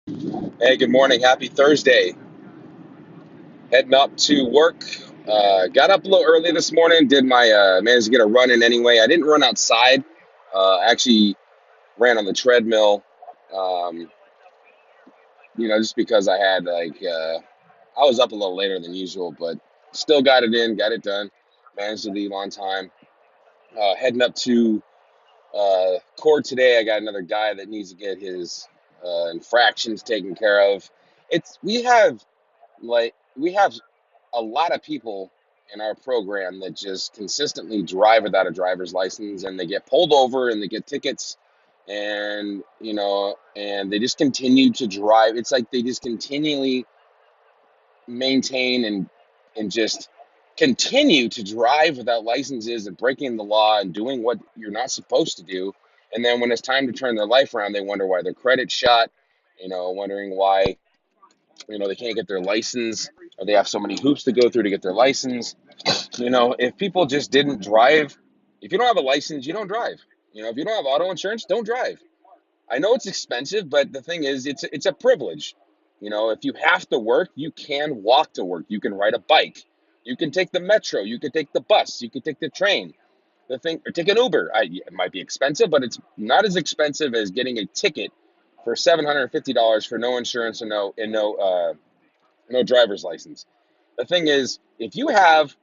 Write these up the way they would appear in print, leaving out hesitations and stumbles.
Hey, good morning. Happy Thursday. Heading up to work. Got up a little early this morning. Did my managed to get a run in anyway. I didn't run outside. Actually ran on the treadmill. Um, just because I had I was up a little later than usual, but still got it in, got it done. Managed to leave on time. Heading up to court today. I got another guy that needs to get his infractions taken care of. We have a lot of people in our program that just consistently drive without a driver's license, and they get pulled over and they get tickets, and they just continue to drive. It's like they just continually maintain and just continue to drive without licenses and breaking the law and doing what you're not supposed to do. And then when it's time to turn their life around, they wonder why their credit's shot, wondering why they can't get their license, or they have so many hoops to go through to get their license. If people just didn't drive, if you don't have a license, you don't drive. If you don't have auto insurance, don't drive. I know it's expensive, but the thing is, it's a privilege. If you have to work, you can walk to work. You can ride a bike. You can take the metro. You can take the bus. You can take the train. Or take an Uber. It might be expensive, but it's not as expensive as getting a ticket for $750 for no insurance and no driver's license. The thing is, if you have,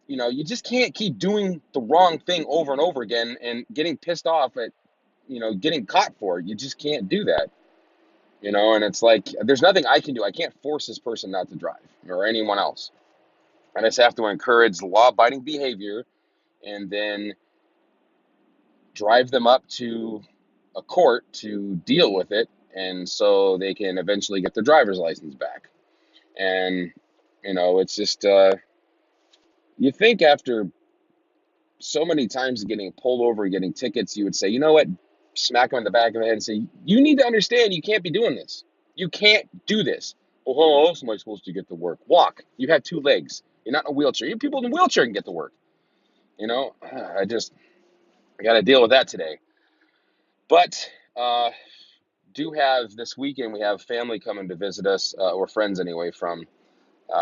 you just can't keep doing the wrong thing over and over again and getting pissed off at, getting caught for it. You just can't do that, and it's like, there's nothing I can do. I can't force this person not to drive or anyone else. I just have to encourage law abiding behavior and then drive them up to a court to deal with it. And so they can eventually get their driver's license back. And, it's just, you think after so many times getting pulled over, getting tickets, you would say, you know what, smack him in the back of the head and say, you need to understand you can't be doing this. You can't do this. Well, how else am I supposed to get to work? Walk. You have two legs. You're not in a wheelchair. You people in a wheelchair can get to work. I got to deal with that today. But do have this weekend, we have family coming to visit us, or friends anyway, from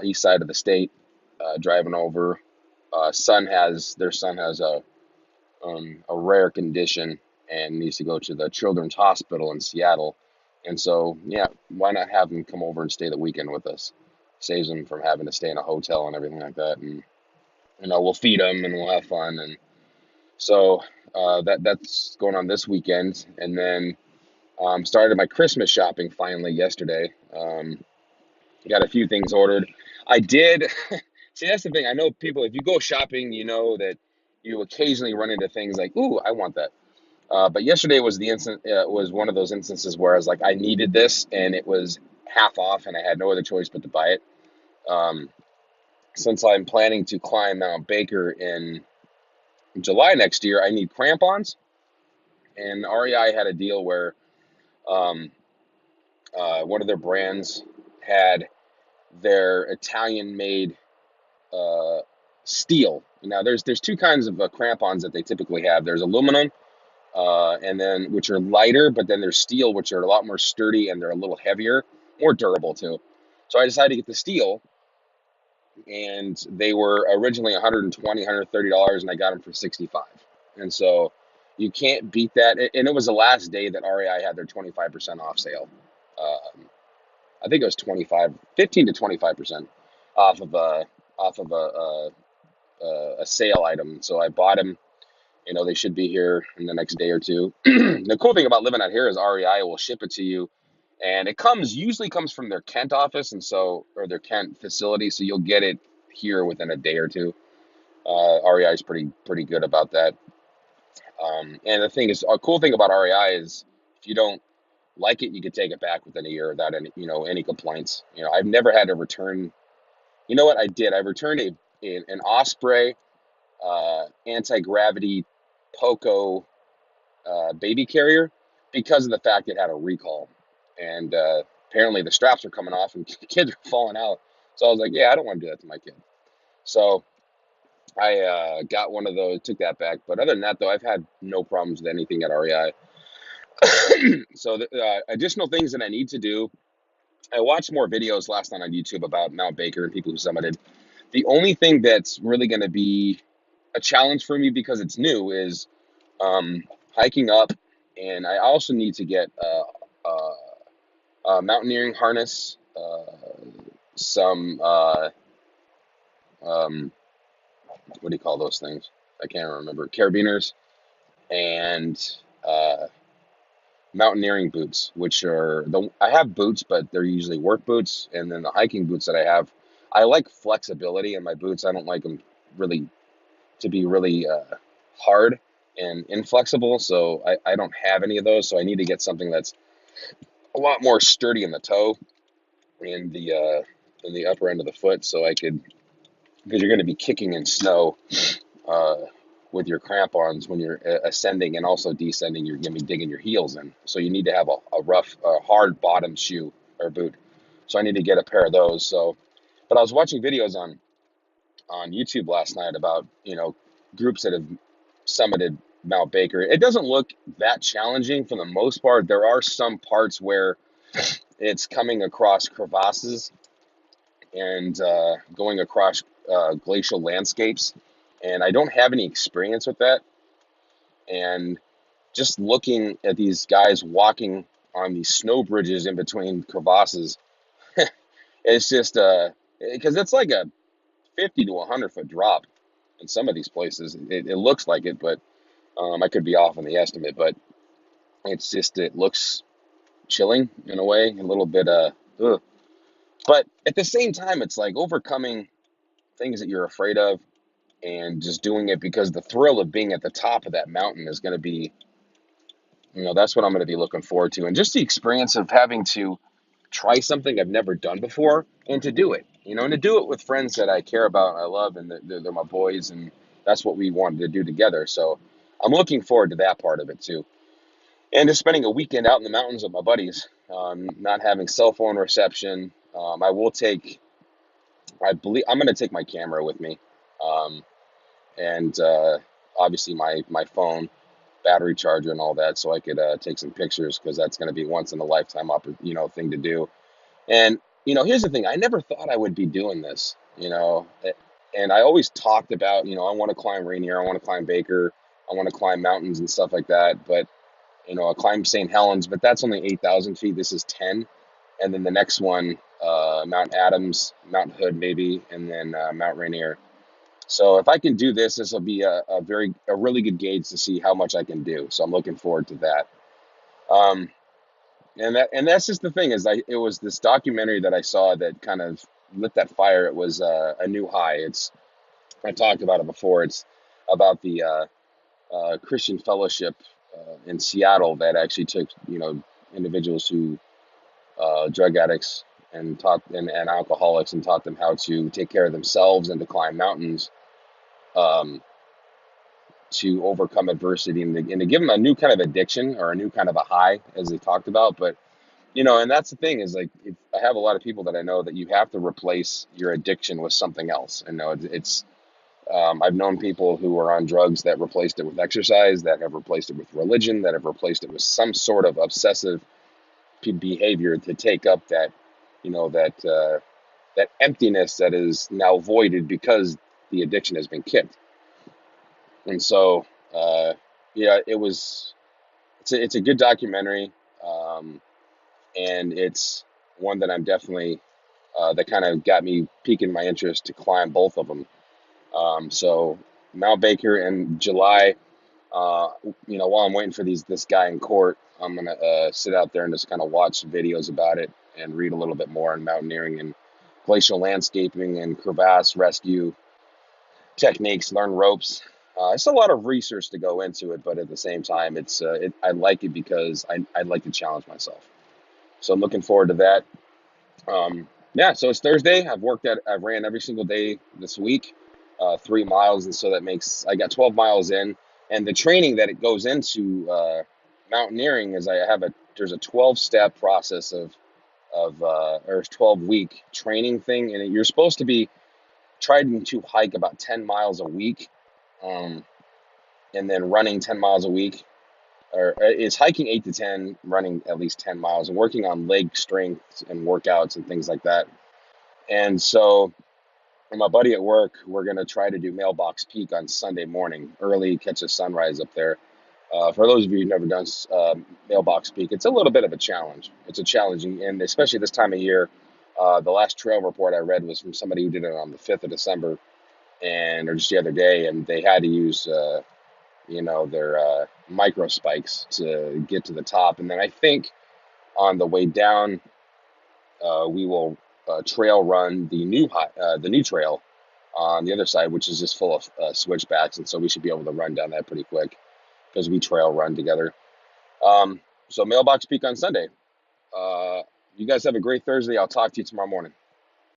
east side of the state, driving over. Their son has a rare condition and needs to go to the Children's Hospital in Seattle. And so, yeah, why not have them come over and stay the weekend with us? Saves them from having to stay in a hotel and everything like that. And, we'll feed them and we'll have fun. And so that's going on this weekend. And then started my Christmas shopping finally yesterday. Got a few things ordered. I did. See, that's the thing. I know people, if you go shopping, you know that you occasionally run into things like, ooh, I want that. But yesterday was was one of those instances where I was like, I needed this, and it was half off, and I had no other choice but to buy it. Um, since I'm planning to climb Mount Baker in July next year, I need crampons, and REI had a deal where um, one of their brands had their Italian-made uh, steel. Now, there's two kinds of crampons that they typically have. There's aluminum, and then which are lighter, but then there's steel, which are a lot more sturdy and they're a little heavier, more durable too. So I decided to get the steel, and they were originally 120, $130, and I got them for 65. And so you can't beat that. And it was the last day that REI had their 25% off sale. I think it was 15 to 25% off of a sale item. So I bought them. They should be here in the next day or two. The cool thing about living out here is REI will ship it to you, and it usually comes from their Kent office, or their Kent facility, so you'll get it here within a day or two. REI is pretty good about that. And the thing is, a cool thing about REI is if you don't like it, you can take it back within a year without any complaints. I've never had to return. You know what I did? I returned an Osprey anti-gravity Poco baby carrier because of the fact it had a recall, and apparently the straps were coming off and kids were falling out. So I was like, yeah, I don't want to do that to my kid. So I got one of those, took that back. But other than that, though, I've had no problems with anything at REI. So the additional things that I need to do. I watched more videos last night on YouTube about Mount Baker and people who summited. The only thing that's really going to be a challenge for me because it's new is hiking up, and I also need to get a mountaineering harness, some um, what do you call those things? I can't remember. Carabiners and uh, mountaineering boots, which are the I have boots, but they're usually work boots, and then the hiking boots that I have, I like flexibility in my boots. I don't like them really to be really hard and inflexible, so I don't have any of those. So I need to get something that's a lot more sturdy in the toe and the upper end of the foot, so I could because you're going to be kicking in snow uh, with your crampons when you're ascending and also descending. You're going to be digging your heels in, so you need to have a rough, hard bottom shoe or boot. So I need to get a pair of those. So, but I was watching videos on YouTube last night about groups that have summited Mount Baker. It doesn't look that challenging for the most part. There are some parts where it's coming across crevasses and going across glacial landscapes, and I don't have any experience with that. And just looking at these guys walking on these snow bridges in between crevasses, it's just because it's like a 50 to 100 foot drop in some of these places. It looks like it, but I could be off on the estimate. But it looks chilling in a way, a little bit ugh. But at the same time, it's like overcoming things that you're afraid of and just doing it because the thrill of being at the top of that mountain is going to be, that's what I'm going to be looking forward to. And just the experience of having to try something I've never done before and to do it, and to do it with friends that I care about and I love, and they're my boys, and that's what we wanted to do together. So I'm looking forward to that part of it too. And just spending a weekend out in the mountains with my buddies, not having cell phone reception. I believe I'm going to take my camera with me. Um, and obviously my phone, battery charger, and all that, so I could take some pictures because that's going to be once in a lifetime thing to do. And here's the thing: I never thought I would be doing this. And I always talked about I want to climb Rainier, I want to climb Baker, I want to climb mountains and stuff like that. But I climbed St. Helens, but that's only 8,000 feet. This is 10, and then the next one, Mount Adams, Mount Hood, maybe, and then Mount Rainier. So if I can do this, this will be a really good gauge to see how much I can do. So I'm looking forward to that. Um, and that's just the thing is it was this documentary that I saw that kind of lit that fire. It was A New High. I talked about it before. It's about the Christian Fellowship in Seattle that actually took individuals who drug addicts and alcoholics and taught them how to take care of themselves and to climb mountains. Um, to overcome adversity and to give them a new kind of addiction or a new kind of a high, as they talked about. But and that's the thing is like I have a lot of people that I know that you have to replace your addiction with something else. And it's I've known people who are on drugs that replaced it with exercise, that have replaced it with religion, that have replaced it with some sort of obsessive behavior to take up that that emptiness that is now voided because the addiction has been kicked. And so, yeah, it's a good documentary, um, and it's one that I'm definitely that kind of got me piquing my interest to climb both of them. So Mount Baker in July, while I'm waiting for this guy in court, I'm gonna sit out there and just kind of watch videos about it and read a little bit more on mountaineering and glacial landscaping and crevasse rescue techniques, learn ropes. It's a lot of research to go into it, but at the same time, I like it because I'd like to challenge myself. So I'm looking forward to that. Yeah, so it's Thursday. I've ran every single day this week, 3 miles, and so that makes I got 12 miles in. And the training that it goes into mountaineering is there's a 12-step process or 12-week training thing, and you're supposed to be trying to hike about 10 miles a week, um, and then running 10 miles a week. or is hiking 8 to 10, running at least 10 miles, and working on leg strength and workouts and things like that. And so, with my buddy at work, we're gonna try to do Mailbox Peak on Sunday morning, early, catch a sunrise up there. For those of you who've never done Mailbox Peak, it's a little bit of a challenge. It's a challenging, and especially this time of year. The last trail report I read was from somebody who did it on the 5th of December, and or just the other day, and they had to use their micro spikes to get to the top. And then I think on the way down, we will trail run the new trail on the other side, which is just full of switchbacks, and so we should be able to run down that pretty quick because we trail run together. So Mailbox Peak on Sunday. You guys have a great Thursday. I'll talk to you tomorrow morning.